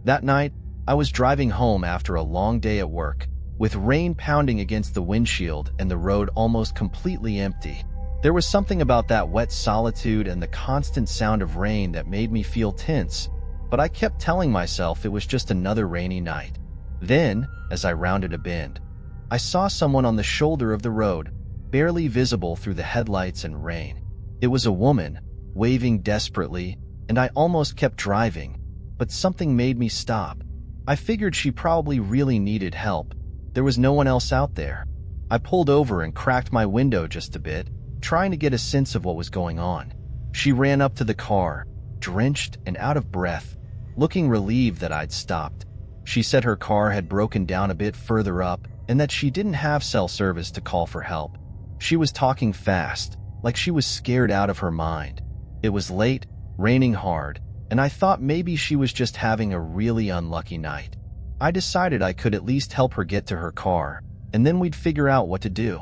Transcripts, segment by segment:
That night, I was driving home after a long day at work, with rain pounding against the windshield and the road almost completely empty. There was something about that wet solitude and the constant sound of rain that made me feel tense, but I kept telling myself it was just another rainy night. Then, as I rounded a bend, I saw someone on the shoulder of the road, barely visible through the headlights and rain. It was a woman, waving desperately, and I almost kept driving, but something made me stop. I figured she probably really needed help. There was no one else out there. I pulled over and cracked my window just a bit, trying to get a sense of what was going on. She ran up to the car, drenched and out of breath, looking relieved that I'd stopped. She said her car had broken down a bit further up and that she didn't have cell service to call for help. She was talking fast, like she was scared out of her mind. It was late, raining hard, and I thought maybe she was just having a really unlucky night. I decided I could at least help her get to her car, and then we'd figure out what to do.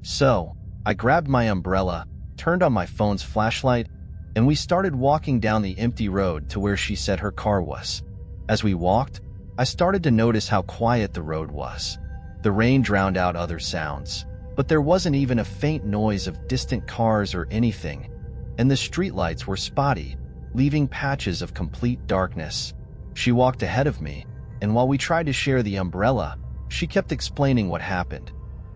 So, I grabbed my umbrella, turned on my phone's flashlight, and we started walking down the empty road to where she said her car was. As we walked, I started to notice how quiet the road was. The rain drowned out other sounds, but there wasn't even a faint noise of distant cars or anything, and the streetlights were spotty, leaving patches of complete darkness. She walked ahead of me, and while we tried to share the umbrella, she kept explaining what happened.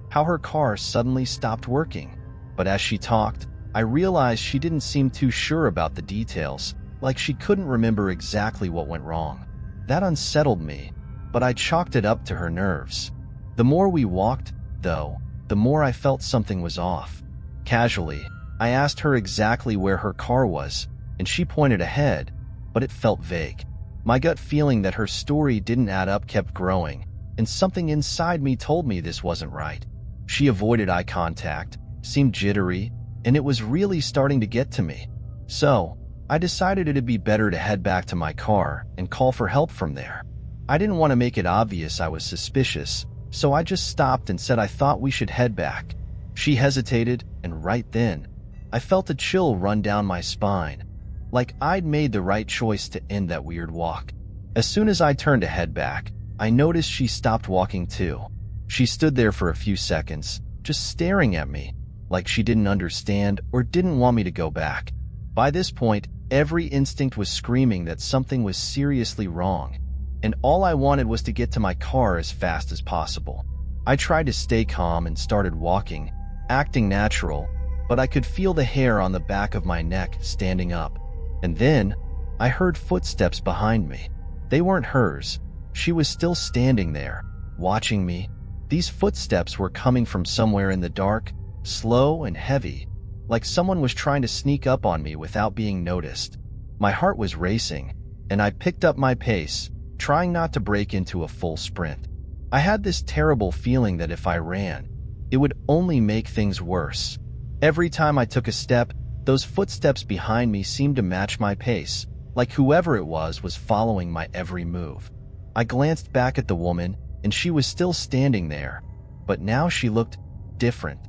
How her car suddenly stopped working. But as she talked, I realized she didn't seem too sure about the details, like she couldn't remember exactly what went wrong. That unsettled me, but I chalked it up to her nerves. The more we walked, though, the more I felt something was off. Casually, I asked her exactly where her car was, and she pointed ahead, but it felt vague. My gut feeling that her story didn't add up kept growing, and something inside me told me this wasn't right. She avoided eye contact, seemed jittery, and it was really starting to get to me. So, I decided it'd be better to head back to my car and call for help from there. I didn't want to make it obvious I was suspicious, so I just stopped and said I thought we should head back. She hesitated, and right then, I felt a chill run down my spine, like I'd made the right choice to end that weird walk. As soon as I turned to head back, I noticed she stopped walking too. She stood there for a few seconds, just staring at me, like she didn't understand or didn't want me to go back. By this point, every instinct was screaming that something was seriously wrong, and all I wanted was to get to my car as fast as possible. I tried to stay calm and started walking, acting natural, but I could feel the hair on the back of my neck standing up. And then, I heard footsteps behind me. They weren't hers. She was still standing there, watching me. These footsteps were coming from somewhere in the dark, slow and heavy, like someone was trying to sneak up on me without being noticed. My heart was racing, and I picked up my pace, trying not to break into a full sprint. I had this terrible feeling that if I ran, it would only make things worse. Every time I took a step, those footsteps behind me seemed to match my pace, like whoever it was following my every move. I glanced back at the woman, and she was still standing there, but now she looked different.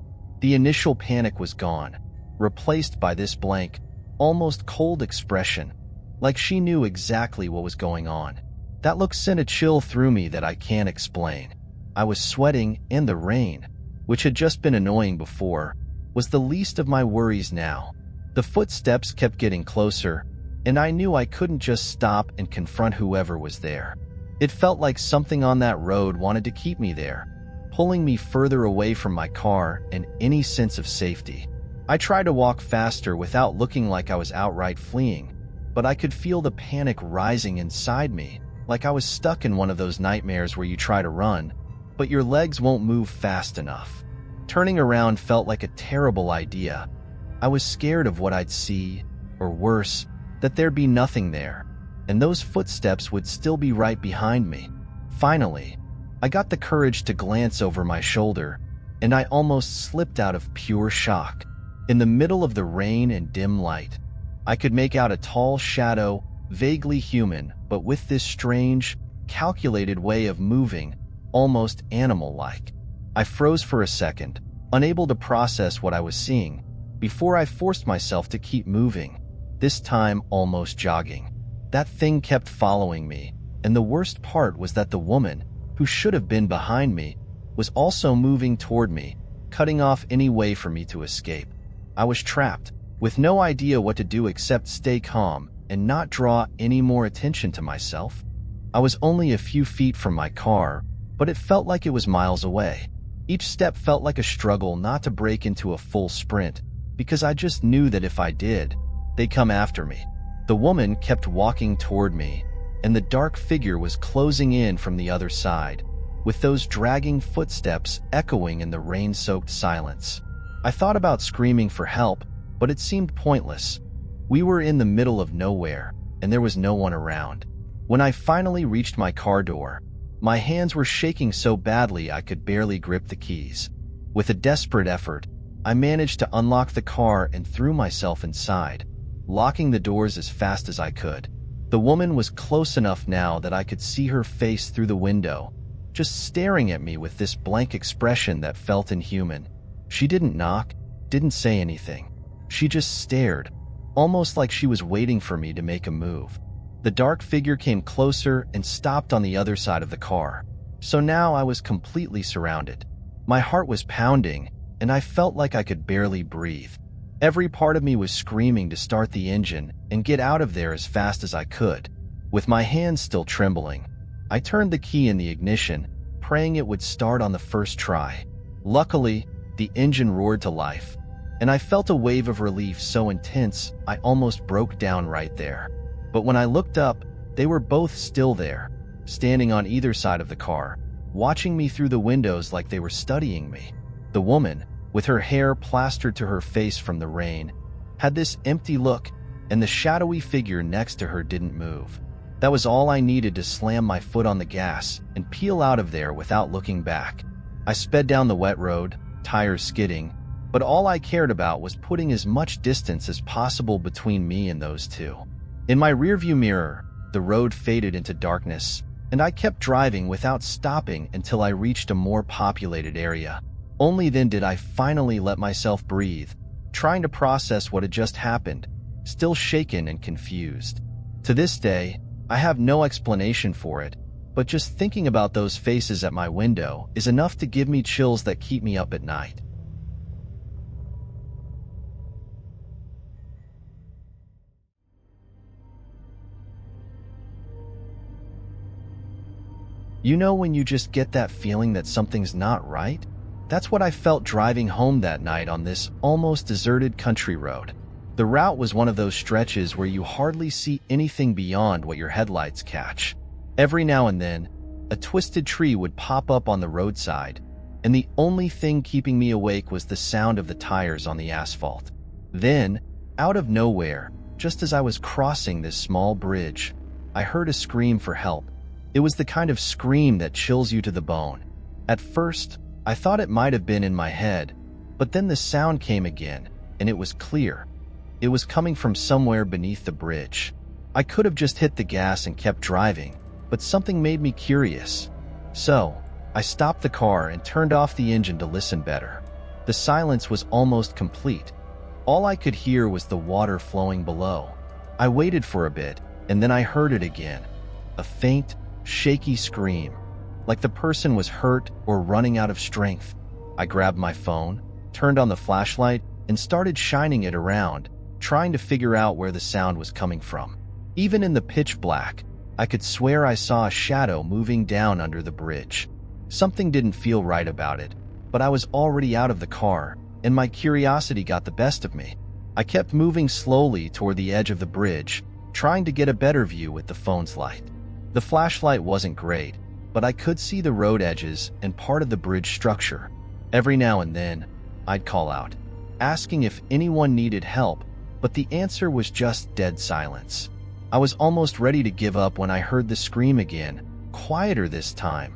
The initial panic was gone, replaced by this blank, almost cold expression, like she knew exactly what was going on. That look sent a chill through me that I can't explain. I was sweating, and the rain, which had just been annoying before, was the least of my worries now. The footsteps kept getting closer, and I knew I couldn't just stop and confront whoever was there. It felt like something on that road wanted to keep me there, pulling me further away from my car and any sense of safety. I tried to walk faster without looking like I was outright fleeing, but I could feel the panic rising inside me, like I was stuck in one of those nightmares where you try to run, but your legs won't move fast enough. Turning around felt like a terrible idea. I was scared of what I'd see, or worse, that there'd be nothing there, and those footsteps would still be right behind me. Finally, I got the courage to glance over my shoulder, and I almost slipped out of pure shock. In the middle of the rain and dim light, I could make out a tall shadow, vaguely human, but with this strange, calculated way of moving, almost animal-like. I froze for a second, unable to process what I was seeing, before I forced myself to keep moving, this time almost jogging. That thing kept following me, And the worst part was that the woman, who should have been behind me, was also moving toward me, cutting off any way for me to escape. I was trapped, with no idea what to do except stay calm and not draw any more attention to myself. I was only a few feet from my car, but it felt like it was miles away. Each step felt like a struggle not to break into a full sprint, because I just knew that if I did, they'd come after me. The woman kept walking toward me, and the dark figure was closing in from the other side, with those dragging footsteps echoing in the rain-soaked silence. I thought about screaming for help, but it seemed pointless. We were in the middle of nowhere, and there was no one around. When I finally reached my car door, my hands were shaking so badly I could barely grip the keys. With a desperate effort, I managed to unlock the car and threw myself inside, locking the doors as fast as I could. The woman was close enough now that I could see her face through the window, just staring at me with this blank expression that felt inhuman. She didn't knock, didn't say anything. She just stared, almost like she was waiting for me to make a move. The dark figure came closer and stopped on the other side of the car. So now I was completely surrounded. My heart was pounding, and I felt like I could barely breathe. Every part of me was screaming to start the engine and get out of there as fast as I could. With my hands still trembling, I turned the key in the ignition, praying it would start on the first try. Luckily, the engine roared to life, and I felt a wave of relief so intense I almost broke down right there. But when I looked up, they were both still there, standing on either side of the car, watching me through the windows like they were studying me. The woman, with her hair plastered to her face from the rain, had this empty look, and the shadowy figure next to her didn't move. That was all I needed to slam my foot on the gas and peel out of there without looking back. I sped down the wet road, tires skidding, but all I cared about was putting as much distance as possible between me and those two. In my rearview mirror, the road faded into darkness, and I kept driving without stopping until I reached a more populated area. Only then did I finally let myself breathe, trying to process what had just happened, still shaken and confused. To this day, I have no explanation for it, but just thinking about those faces at my window is enough to give me chills that keep me up at night. You know when you just get that feeling that something's not right? That's what I felt driving home that night on this almost deserted country road. The route was one of those stretches where you hardly see anything beyond what your headlights catch. Every now and then, a twisted tree would pop up on the roadside, and the only thing keeping me awake was the sound of the tires on the asphalt. Then, out of nowhere, just as I was crossing this small bridge, I heard a scream for help. It was the kind of scream that chills you to the bone. At first, I thought it might have been in my head, but then the sound came again, and it was clear. It was coming from somewhere beneath the bridge. I could have just hit the gas and kept driving, but something made me curious. So, I stopped the car and turned off the engine to listen better. The silence was almost complete. All I could hear was the water flowing below. I waited for a bit, and then I heard it again. A faint, shaky scream, like the person was hurt or running out of strength. I grabbed my phone, turned on the flashlight, and started shining it around, trying to figure out where the sound was coming from. Even in the pitch black, I could swear I saw a shadow moving down under the bridge. Something didn't feel right about it, but I was already out of the car, and my curiosity got the best of me. I kept moving slowly toward the edge of the bridge, trying to get a better view with the phone's light. The flashlight wasn't great, but I could see the road edges and part of the bridge structure. Every now and then, I'd call out, asking if anyone needed help, but the answer was just dead silence. I was almost ready to give up when I heard the scream again, quieter this time,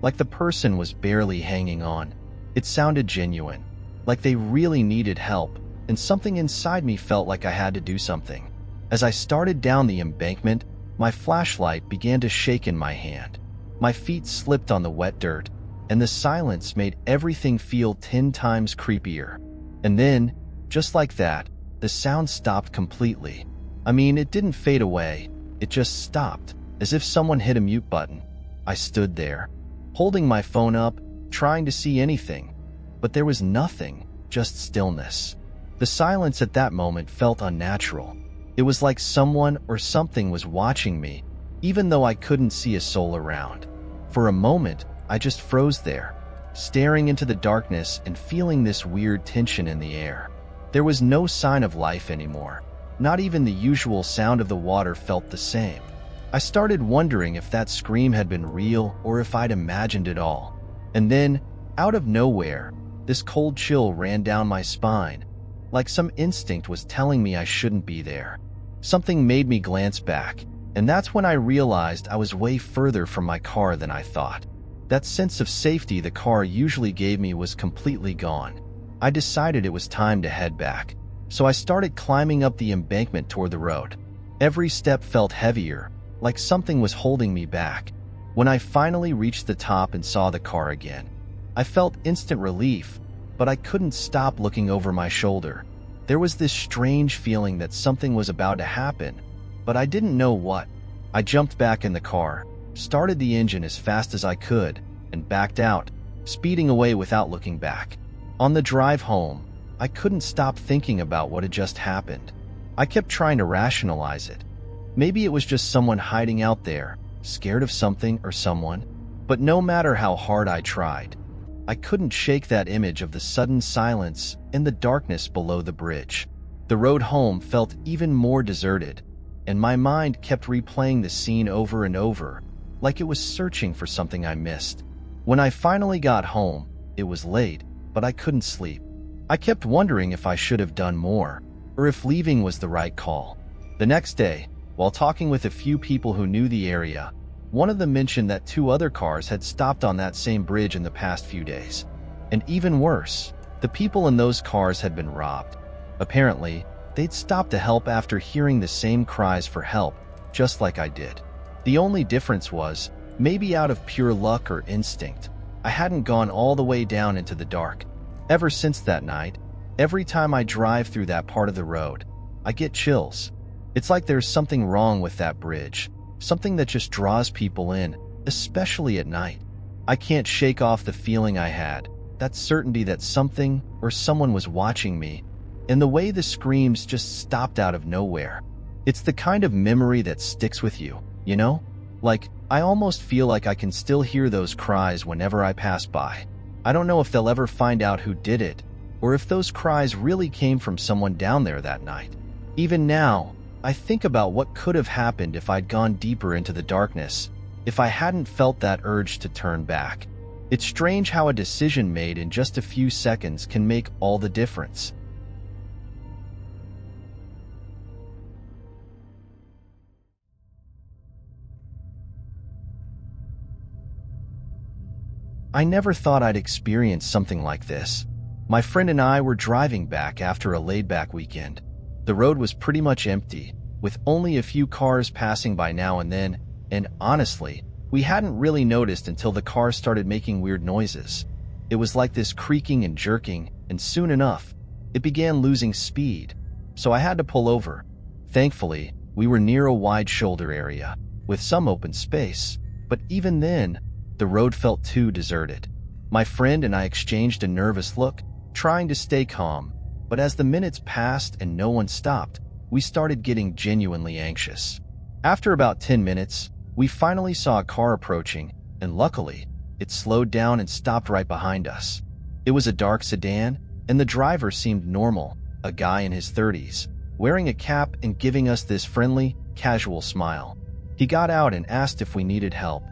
like the person was barely hanging on. It sounded genuine, like they really needed help, and something inside me felt like I had to do something. As I started down the embankment, my flashlight began to shake in my hand. My feet slipped on the wet dirt, and the silence made everything feel 10 times creepier. And then, just like that, the sound stopped completely. I mean, it didn't fade away, it just stopped. As if someone hit a mute button, I stood there, holding my phone up, trying to see anything. But there was nothing, just stillness. The silence at that moment felt unnatural. It was like someone or something was watching me, even though I couldn't see a soul around. For a moment, I just froze there, staring into the darkness and feeling this weird tension in the air. There was no sign of life anymore. Not even the usual sound of the water felt the same. I started wondering if that scream had been real or if I'd imagined it all. And then, out of nowhere, this cold chill ran down my spine, like some instinct was telling me I shouldn't be there. Something made me glance back, and that's when I realized I was way further from my car than I thought. That sense of safety the car usually gave me was completely gone. I decided it was time to head back, so I started climbing up the embankment toward the road. Every step felt heavier, like something was holding me back. When I finally reached the top and saw the car again, I felt instant relief, but I couldn't stop looking over my shoulder. There was this strange feeling that something was about to happen, but I didn't know what. I jumped back in the car, started the engine as fast as I could, and backed out, speeding away without looking back. On the drive home, I couldn't stop thinking about what had just happened. I kept trying to rationalize it. Maybe it was just someone hiding out there, scared of something or someone. But no matter how hard I tried, I couldn't shake that image of the sudden silence and the darkness below the bridge. The road home felt even more deserted, and my mind kept replaying the scene over and over, like it was searching for something I missed. When I finally got home, it was late, but I couldn't sleep. I kept wondering if I should have done more, or if leaving was the right call. The next day, while talking with a few people who knew the area, one of them mentioned that 2 other cars had stopped on that same bridge in the past few days. And even worse, the people in those cars had been robbed. Apparently, they'd stopped to help after hearing the same cries for help, just like I did. The only difference was, maybe out of pure luck or instinct, I hadn't gone all the way down into the dark. Ever since that night, every time I drive through that part of the road, I get chills. It's like there's something wrong with that bridge, something that just draws people in, especially at night. I can't shake off the feeling I had, that certainty that something or someone was watching me, and the way the screams just stopped out of nowhere. It's the kind of memory that sticks with you, you know? Like, I almost feel like I can still hear those cries whenever I pass by. I don't know if they'll ever find out who did it, or if those cries really came from someone down there that night. Even now, I think about what could have happened if I'd gone deeper into the darkness, if I hadn't felt that urge to turn back. It's strange how a decision made in just a few seconds can make all the difference. I never thought I'd experience something like this. My friend and I were driving back after a laid-back weekend. The road was pretty much empty, with only a few cars passing by now and then, and honestly, we hadn't really noticed until the car started making weird noises. It was like this creaking and jerking, and soon enough, it began losing speed, so I had to pull over. Thankfully, we were near a wide shoulder area, with some open space, but even then, the road felt too deserted. My friend and I exchanged a nervous look, trying to stay calm, but as the minutes passed and no one stopped, we started getting genuinely anxious. After about 10 minutes, we finally saw a car approaching, and luckily, it slowed down and stopped right behind us. It was a dark sedan, and the driver seemed normal, a guy in his 30s, wearing a cap and giving us this friendly, casual smile. He got out and asked if we needed help.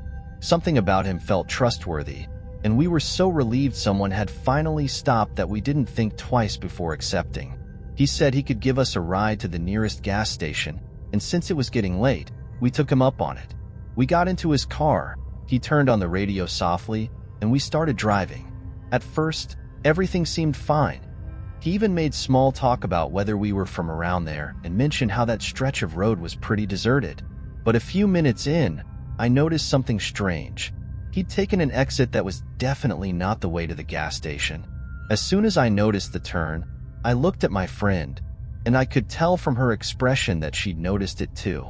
Something about him felt trustworthy, and we were so relieved someone had finally stopped that we didn't think twice before accepting. He said he could give us a ride to the nearest gas station, and since it was getting late, we took him up on it. We got into his car, he turned on the radio softly, and we started driving. At first, everything seemed fine. He even made small talk about whether we were from around there and mentioned how that stretch of road was pretty deserted. But a few minutes in, I noticed something strange. He'd taken an exit that was definitely not the way to the gas station. As soon as I noticed the turn, I looked at my friend, and I could tell from her expression that she'd noticed it too.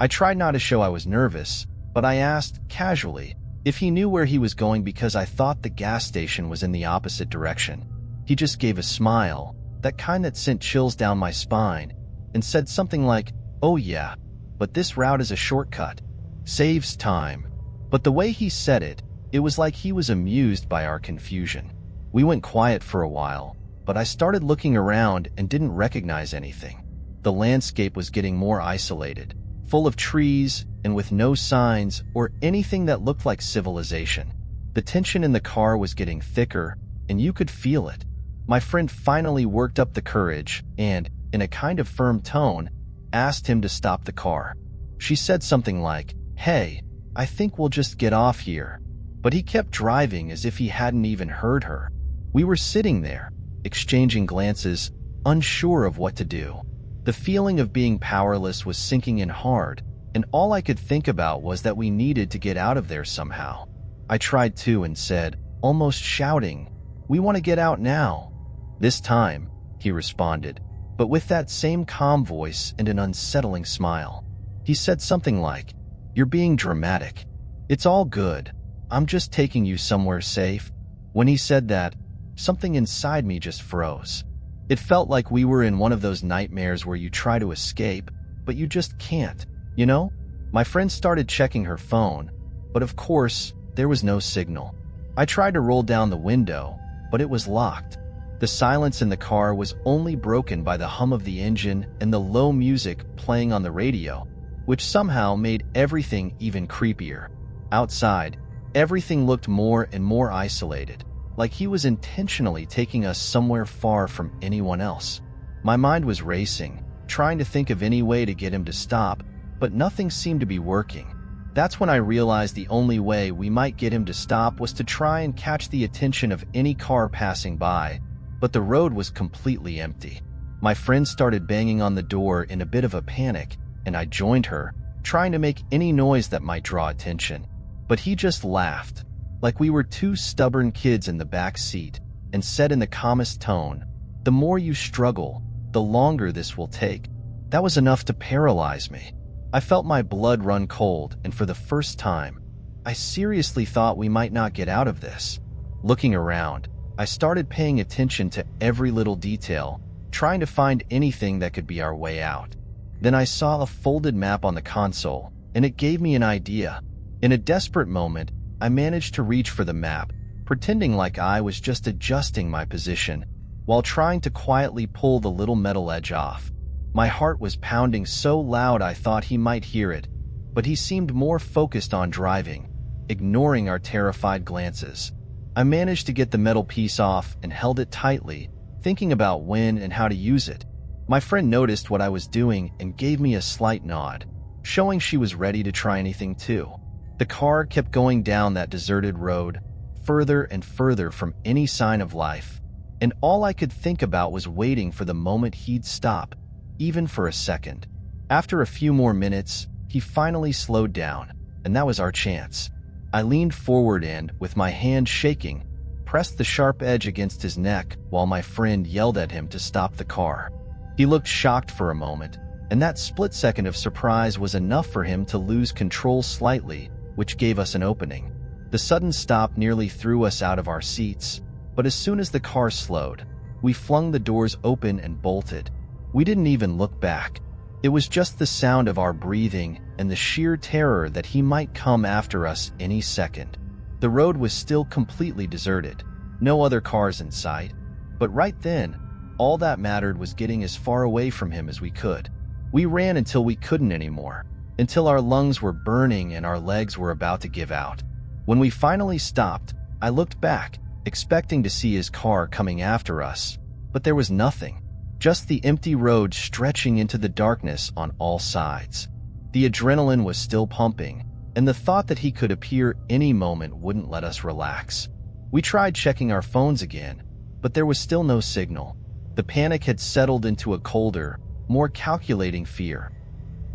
I tried not to show I was nervous, but I asked, casually, if he knew where he was going because I thought the gas station was in the opposite direction. He just gave a smile, that kind that sent chills down my spine, and said something like, "Oh yeah, but this route is a shortcut. Saves time." But the way he said it, it was like he was amused by our confusion. We went quiet for a while, but I started looking around and didn't recognize anything. The landscape was getting more isolated, full of trees and with no signs or anything that looked like civilization. The tension in the car was getting thicker, and you could feel it. My friend finally worked up the courage and, in a kind of firm tone, asked him to stop the car. She said something like, "Hey, I think we'll just get off here." But he kept driving as if he hadn't even heard her. We were sitting there, exchanging glances, unsure of what to do. The feeling of being powerless was sinking in hard, and all I could think about was that we needed to get out of there somehow. I tried to and said, almost shouting, "We want to get out now." "This time," he responded, but with that same calm voice and an unsettling smile. He said something like, "You're being dramatic. It's all good. I'm just taking you somewhere safe." When he said that, something inside me just froze. It felt like we were in one of those nightmares where you try to escape, but you just can't, you know? My friend started checking her phone, but of course, there was no signal. I tried to roll down the window, but it was locked. The silence in the car was only broken by the hum of the engine and the low music playing on the radio, which somehow made everything even creepier. Outside, everything looked more and more isolated, like he was intentionally taking us somewhere far from anyone else. My mind was racing, trying to think of any way to get him to stop, but nothing seemed to be working. That's when I realized the only way we might get him to stop was to try and catch the attention of any car passing by, but the road was completely empty. My friend started banging on the door in a bit of a panic, and I joined her, trying to make any noise that might draw attention. But he just laughed, like we were two stubborn kids in the back seat, and said in the calmest tone, "The more you struggle, the longer this will take." That was enough to paralyze me. I felt my blood run cold, and for the first time, I seriously thought we might not get out of this. Looking around, I started paying attention to every little detail, trying to find anything that could be our way out. Then I saw a folded map on the console, and it gave me an idea. In a desperate moment, I managed to reach for the map, pretending like I was just adjusting my position, while trying to quietly pull the little metal edge off. My heart was pounding so loud I thought he might hear it, but he seemed more focused on driving, ignoring our terrified glances. I managed to get the metal piece off and held it tightly, thinking about when and how to use it. My friend noticed what I was doing and gave me a slight nod, showing she was ready to try anything too. The car kept going down that deserted road, further and further from any sign of life, and all I could think about was waiting for the moment he'd stop, even for a second. After a few more minutes, he finally slowed down, and that was our chance. I leaned forward and, with my hand shaking, pressed the sharp edge against his neck while my friend yelled at him to stop the car. He looked shocked for a moment, and that split second of surprise was enough for him to lose control slightly, which gave us an opening. The sudden stop nearly threw us out of our seats, but as soon as the car slowed, we flung the doors open and bolted. We didn't even look back. It was just the sound of our breathing and the sheer terror that he might come after us any second. The road was still completely deserted, no other cars in sight, but right then, all that mattered was getting as far away from him as we could. We ran until we couldn't anymore, until our lungs were burning and our legs were about to give out. When we finally stopped, I looked back, expecting to see his car coming after us, but there was nothing. Just the empty road stretching into the darkness on all sides. The adrenaline was still pumping, and the thought that he could appear any moment wouldn't let us relax. We tried checking our phones again, but there was still no signal. The panic had settled into a colder, more calculating fear.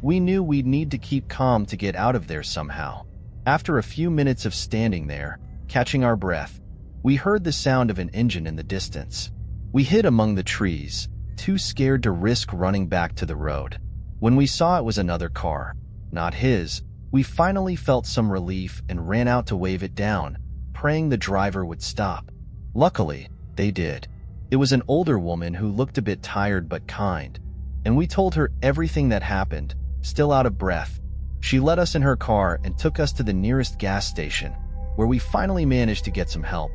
We knew we'd need to keep calm to get out of there somehow. After a few minutes of standing there, catching our breath, we heard the sound of an engine in the distance. We hid among the trees, too scared to risk running back to the road. When we saw it was another car, not his. We finally felt some relief and ran out to wave it down, praying the driver would stop. Luckily, they did. It was an older woman who looked a bit tired but kind, and we told her everything that happened, still out of breath. She let us in her car and took us to the nearest gas station, where we finally managed to get some help.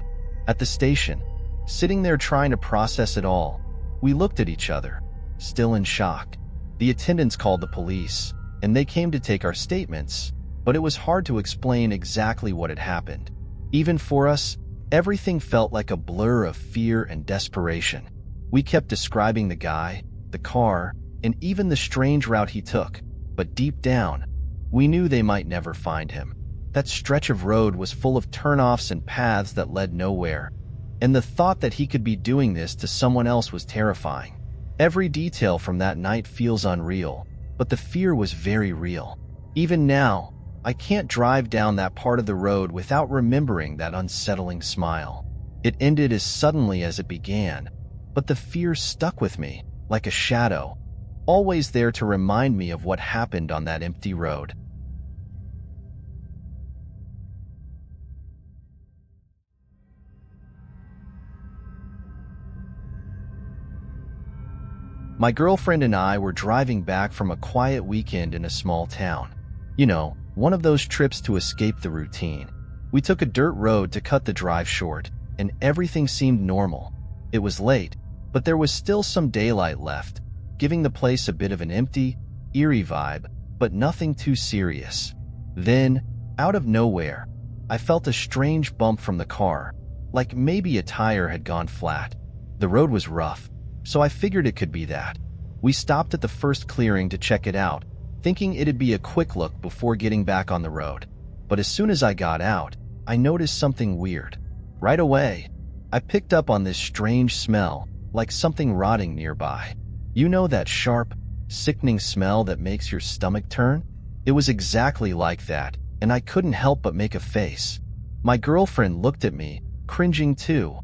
At the station, sitting there trying to process it all, we looked at each other, still in shock. The attendants called the police, and they came to take our statements, but it was hard to explain exactly what had happened. Even for us, everything felt like a blur of fear and desperation. We kept describing the guy, the car, and even the strange route he took, but deep down, we knew they might never find him. That stretch of road was full of turnoffs and paths that led nowhere, and the thought that he could be doing this to someone else was terrifying. Every detail from that night feels unreal, but the fear was very real. Even now, I can't drive down that part of the road without remembering that unsettling smile. It ended as suddenly as it began, but the fear stuck with me, like a shadow, always there to remind me of what happened on that empty road. My girlfriend and I were driving back from a quiet weekend in a small town. You know, one of those trips to escape the routine. We took a dirt road to cut the drive short, and everything seemed normal. It was late, but there was still some daylight left, giving the place a bit of an empty, eerie vibe, but nothing too serious. Then, out of nowhere, I felt a strange bump from the car, like maybe a tire had gone flat. The road was rough, so I figured it could be that. We stopped at the first clearing to check it out, thinking it'd be a quick look before getting back on the road. But as soon as I got out, I noticed something weird. Right away, I picked up on this strange smell, like something rotting nearby. You know that sharp, sickening smell that makes your stomach turn? It was exactly like that, and I couldn't help but make a face. My girlfriend looked at me, cringing too,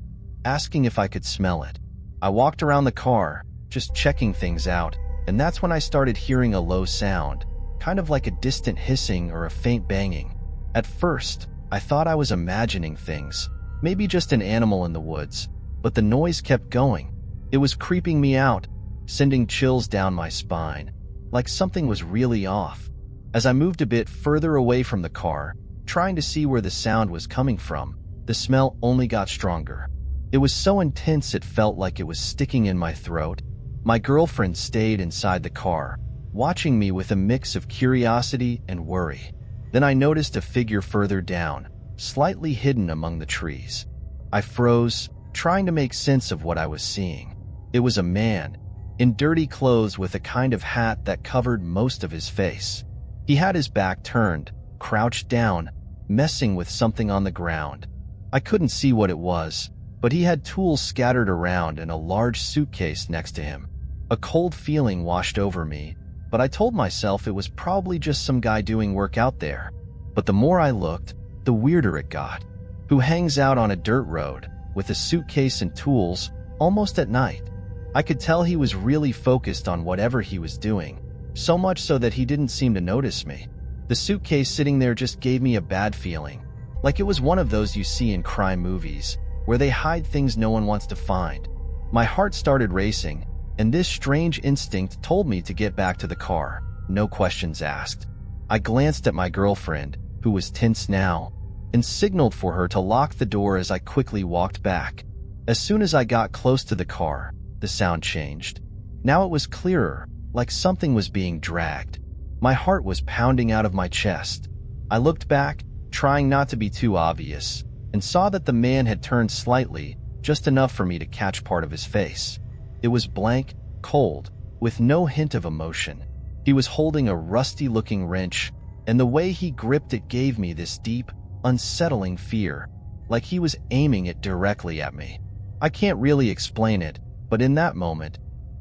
asking if I could smell it. I walked around the car, just checking things out, and that's when I started hearing a low sound, kind of like a distant hissing or a faint banging. At first, I thought I was imagining things, maybe just an animal in the woods, but the noise kept going. It was creeping me out, sending chills down my spine, like something was really off. As I moved a bit further away from the car, trying to see where the sound was coming from, the smell only got stronger. It was so intense it felt like it was sticking in my throat. My girlfriend stayed inside the car, watching me with a mix of curiosity and worry. Then I noticed a figure further down, slightly hidden among the trees. I froze, trying to make sense of what I was seeing. It was a man, in dirty clothes with a kind of hat that covered most of his face. He had his back turned, crouched down, messing with something on the ground. I couldn't see what it was, but he had tools scattered around and a large suitcase next to him. A cold feeling washed over me, but I told myself it was probably just some guy doing work out there. But the more I looked, the weirder it got. Who hangs out on a dirt road, with a suitcase and tools, almost at night? I could tell he was really focused on whatever he was doing, so much so that he didn't seem to notice me. The suitcase sitting there just gave me a bad feeling, like it was one of those you see in crime movies, where they hide things no one wants to find. My heart started racing, and this strange instinct told me to get back to the car, no questions asked. I glanced at my girlfriend, who was tense now, and signaled for her to lock the door as I quickly walked back. As soon as I got close to the car, the sound changed. Now it was clearer, like something was being dragged. My heart was pounding out of my chest. I looked back, trying not to be too obvious, and saw that the man had turned slightly, just enough for me to catch part of his face. It was blank, cold, with no hint of emotion. He was holding a rusty-looking wrench, and the way he gripped it gave me this deep, unsettling fear, like he was aiming it directly at me. I can't really explain it, but in that moment,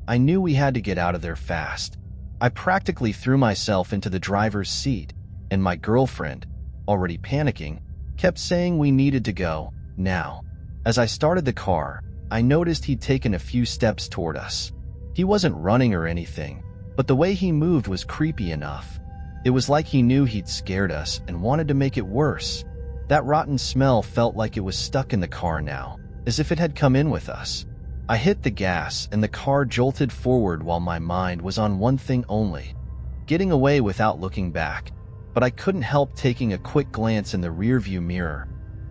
I knew we had to get out of there fast. I practically threw myself into the driver's seat, and my girlfriend, already panicking, kept saying we needed to go, now. As I started the car, I noticed he'd taken a few steps toward us. He wasn't running or anything, but the way he moved was creepy enough. It was like he knew he'd scared us and wanted to make it worse. That rotten smell felt like it was stuck in the car now, as if it had come in with us. I hit the gas and the car jolted forward while my mind was on one thing only: getting away without looking back. But I couldn't help taking a quick glance in the rearview mirror,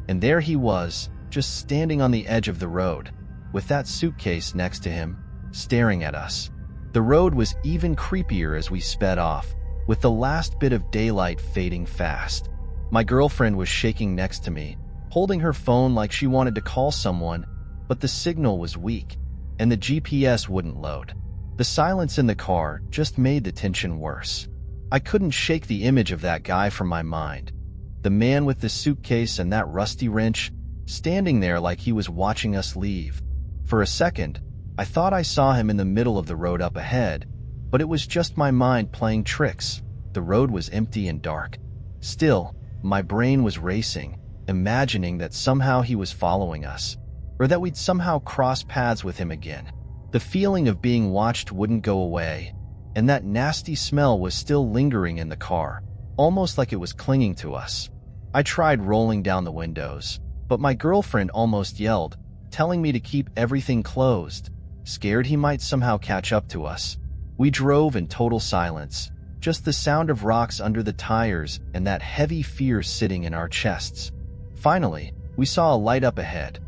and there he was, just standing on the edge of the road, with that suitcase next to him, staring at us. The road was even creepier as we sped off, with the last bit of daylight fading fast. My girlfriend was shaking next to me, holding her phone like she wanted to call someone, but the signal was weak, and the GPS wouldn't load. The silence in the car just made the tension worse. I couldn't shake the image of that guy from my mind. The man with the suitcase and that rusty wrench, standing there like he was watching us leave. For a second, I thought I saw him in the middle of the road up ahead, but it was just my mind playing tricks. The road was empty and dark. Still, my brain was racing, imagining that somehow he was following us, or that we'd somehow cross paths with him again. The feeling of being watched wouldn't go away, and that nasty smell was still lingering in the car, almost like it was clinging to us. I tried rolling down the windows, but my girlfriend almost yelled, telling me to keep everything closed, scared he might somehow catch up to us. We drove in total silence, just the sound of rocks under the tires and that heavy fear sitting in our chests. Finally, we saw a light up ahead.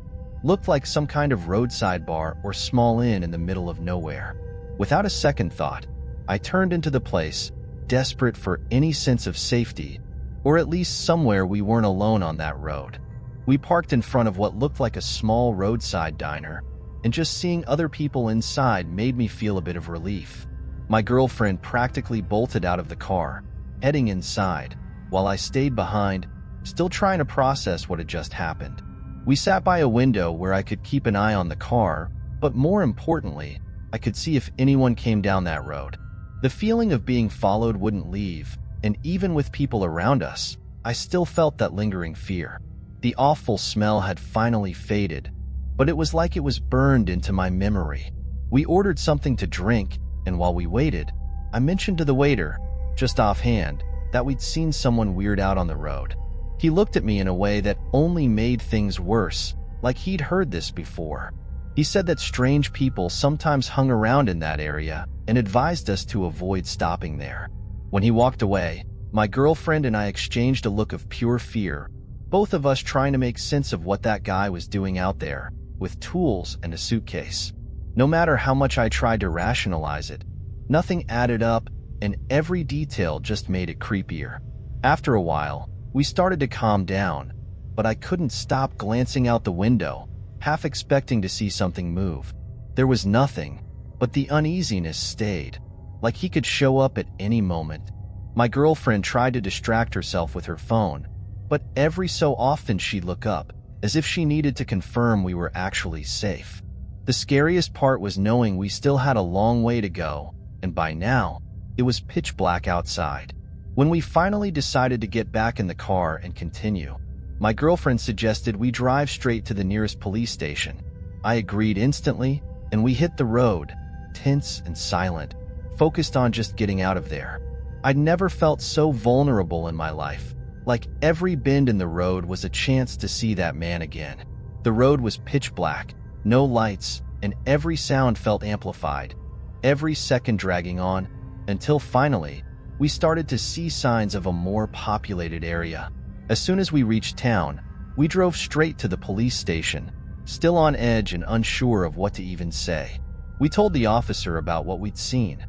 Looked like some kind of roadside bar or small inn in the middle of nowhere. Without a second thought, I turned into the place, desperate for any sense of safety, or at least somewhere we weren't alone on that road. We parked in front of what looked like a small roadside diner, and just seeing other people inside made me feel a bit of relief. My girlfriend practically bolted out of the car, heading inside, while I stayed behind, still trying to process what had just happened. We sat by a window where I could keep an eye on the car, but more importantly, I could see if anyone came down that road. The feeling of being followed wouldn't leave, and even with people around us, I still felt that lingering fear. The awful smell had finally faded, but it was like it was burned into my memory. We ordered something to drink, and while we waited, I mentioned to the waiter, just offhand, that we'd seen someone weird out on the road. He looked at me in a way that only made things worse, like he'd heard this before. He said that strange people sometimes hung around in that area and advised us to avoid stopping there. When he walked away, my girlfriend and I exchanged a look of pure fear, both of us trying to make sense of what that guy was doing out there, with tools and a suitcase. No matter how much I tried to rationalize it, nothing added up, and every detail just made it creepier. After a while, we started to calm down, but I couldn't stop glancing out the window, half expecting to see something move. There was nothing, but the uneasiness stayed, like he could show up at any moment. My girlfriend tried to distract herself with her phone, but every so often she'd look up, as if she needed to confirm we were actually safe. The scariest part was knowing we still had a long way to go, and by now, it was pitch black outside. When we finally decided to get back in the car and continue, my girlfriend suggested we drive straight to the nearest police station. I agreed instantly, and we hit the road, tense and silent, focused on just getting out of there. I'd never felt so vulnerable in my life, like every bend in the road was a chance to see that man again. The road was pitch black, no lights, and every sound felt amplified, every second dragging on, until finally, we started to see signs of a more populated area. As soon as we reached town, we drove straight to the police station, still on edge and unsure of what to even say. We told the officer about what we'd seen.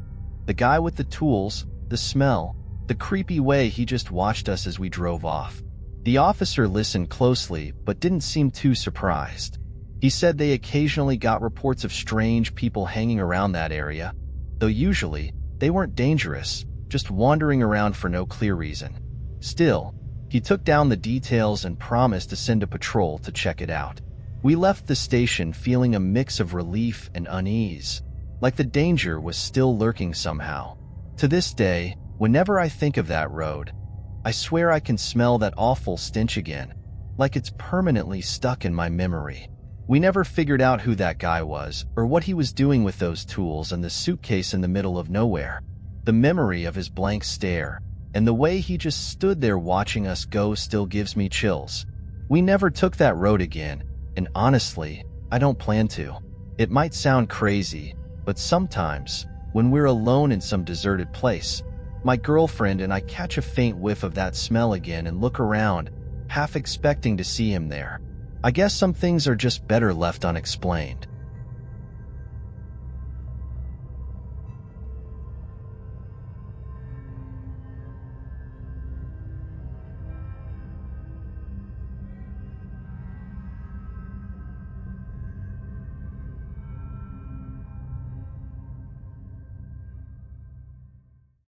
The guy with the tools, the smell, the creepy way he just watched us as we drove off. The officer listened closely but didn't seem too surprised. He said they occasionally got reports of strange people hanging around that area, though usually they weren't dangerous, just wandering around for no clear reason. Still, he took down the details and promised to send a patrol to check it out. We left the station feeling a mix of relief and unease, like the danger was still lurking somehow. To this day, whenever I think of that road, I swear I can smell that awful stench again, like it's permanently stuck in my memory. We never figured out who that guy was or what he was doing with those tools and the suitcase in the middle of nowhere. The memory of his blank stare and the way he just stood there watching us go still gives me chills. We never took that road again, and honestly, I don't plan to. It might sound crazy, but sometimes, when we're alone in some deserted place, my girlfriend and I catch a faint whiff of that smell again and look around, half expecting to see him there. I guess some things are just better left unexplained.